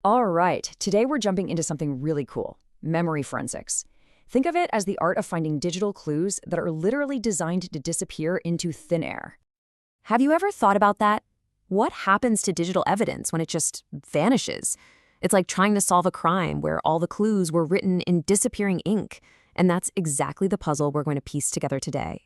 All right, today we're jumping into something really cool, memory forensics. Think of it as the art of finding digital clues that are literally designed to disappear into thin air. Have you ever thought about that? What happens to digital evidence when it just vanishes? It's like trying to solve a crime where all the clues were written in disappearing ink, and that's exactly the puzzle we're going to piece together today.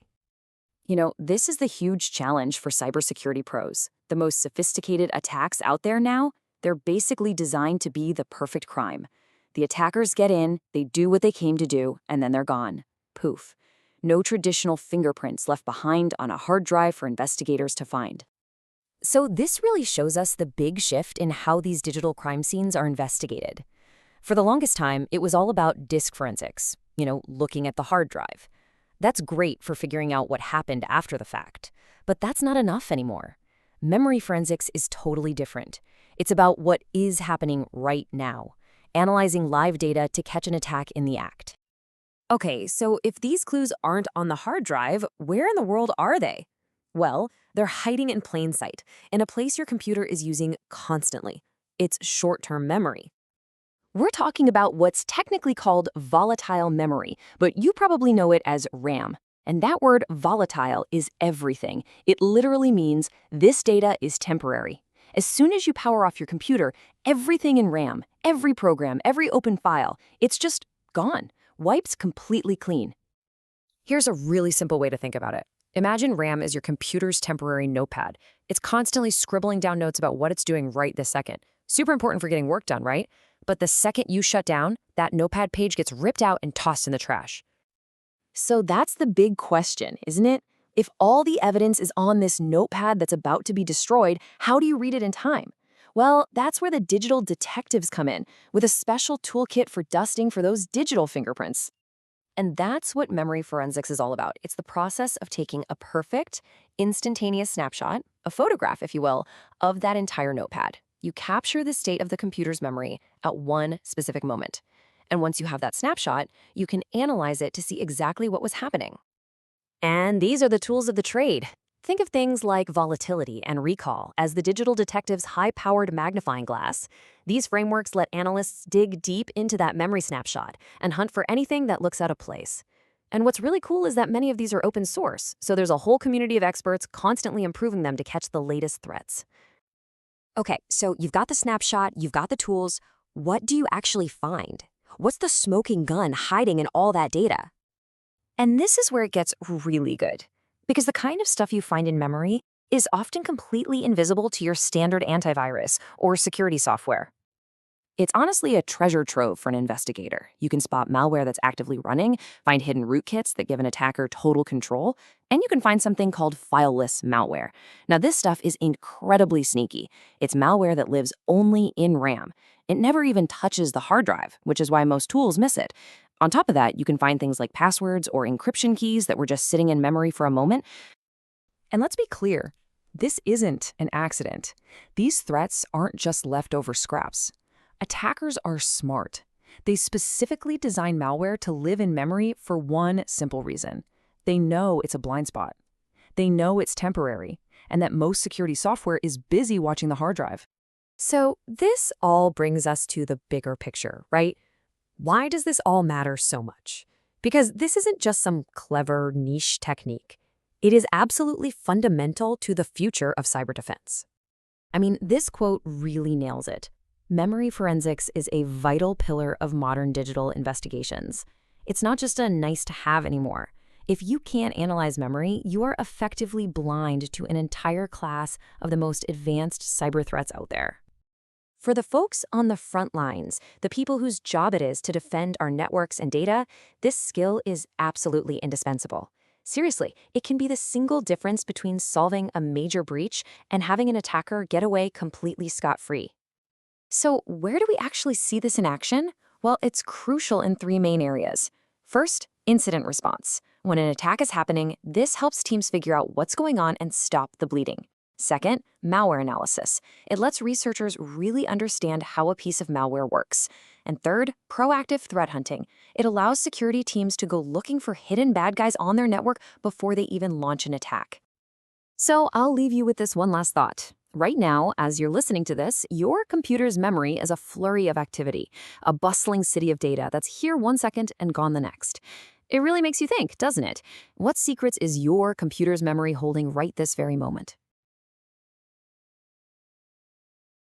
This is the huge challenge for cybersecurity pros. The most sophisticated attacks out there now, they're basically designed to be the perfect crime. The attackers get in, they do what they came to do, and then they're gone. Poof. No traditional fingerprints left behind on a hard drive for investigators to find. So this really shows us the big shift in how these digital crime scenes are investigated. For the longest time, it was all about disk forensics, looking at the hard drive. That's great for figuring out what happened after the fact, but that's not enough anymore. Memory forensics is totally different. It's about what is happening right now, analyzing live data to catch an attack in the act. Okay, so if these clues aren't on the hard drive, where in the world are they? Well, they're hiding in plain sight, in a place your computer is using constantly. It's short-term memory. We're talking about what's technically called volatile memory, but you probably know it as RAM. And that word volatile is everything. It literally means this data is temporary. As soon as you power off your computer, everything in RAM, every program, every open file, it's just gone. Wipes completely clean. Here's a really simple way to think about it. Imagine RAM is your computer's temporary notepad. It's constantly scribbling down notes about what it's doing right this second. Super important for getting work done, right? But the second you shut down, that notepad page gets ripped out and tossed in the trash. So that's the big question, isn't it? If all the evidence is on this notepad that's about to be destroyed, how do you read it in time? Well, that's where the digital detectives come in, with a special toolkit for dusting for those digital fingerprints. And that's what memory forensics is all about. It's the process of taking a perfect, instantaneous snapshot, a photograph, if you will, of that entire notepad. You capture the state of the computer's memory at one specific moment. And once you have that snapshot, you can analyze it to see exactly what was happening. And these are the tools of the trade. Think of things like volatility and recall as the digital detective's high-powered magnifying glass. These frameworks let analysts dig deep into that memory snapshot and hunt for anything that looks out of place. And what's really cool is that many of these are open source, so there's a whole community of experts constantly improving them to catch the latest threats. Okay, so you've got the snapshot, you've got the tools. What do you actually find? What's the smoking gun hiding in all that data? And this is where it gets really good, because the kind of stuff you find in memory is often completely invisible to your standard antivirus or security software. It's honestly a treasure trove for an investigator. You can spot malware that's actively running, find hidden rootkits that give an attacker total control, and you can find something called fileless malware. Now, this stuff is incredibly sneaky. It's malware that lives only in RAM. It never even touches the hard drive, which is why most tools miss it. On top of that, you can find things like passwords or encryption keys that were just sitting in memory for a moment. And let's be clear, this isn't an accident. These threats aren't just leftover scraps. Attackers are smart. They specifically design malware to live in memory for one simple reason. They know it's a blind spot. They know it's temporary, and that most security software is busy watching the hard drive. So this all brings us to the bigger picture, right? Why does this all matter so much? Because this isn't just some clever niche technique. It is absolutely fundamental to the future of cyber defense. I mean, this quote really nails it. Memory forensics is a vital pillar of modern digital investigations. It's not just a nice-to-have anymore. If you can't analyze memory, you are effectively blind to an entire class of the most advanced cyber threats out there. For the folks on the front lines, the people whose job it is to defend our networks and data, this skill is absolutely indispensable. Seriously, it can be the single difference between solving a major breach and having an attacker get away completely scot-free. So where do we actually see this in action? Well, it's crucial in three main areas. First, incident response. When an attack is happening, this helps teams figure out what's going on and stop the bleeding. Second, malware analysis. It lets researchers really understand how a piece of malware works. And third, proactive threat hunting. It allows security teams to go looking for hidden bad guys on their network before they even launch an attack. So I'll leave you with this one last thought. Right now, as you're listening to this, your computer's memory is a flurry of activity, a bustling city of data that's here 1 second and gone the next. It really makes you think, doesn't it? What secrets is your computer's memory holding right this very moment?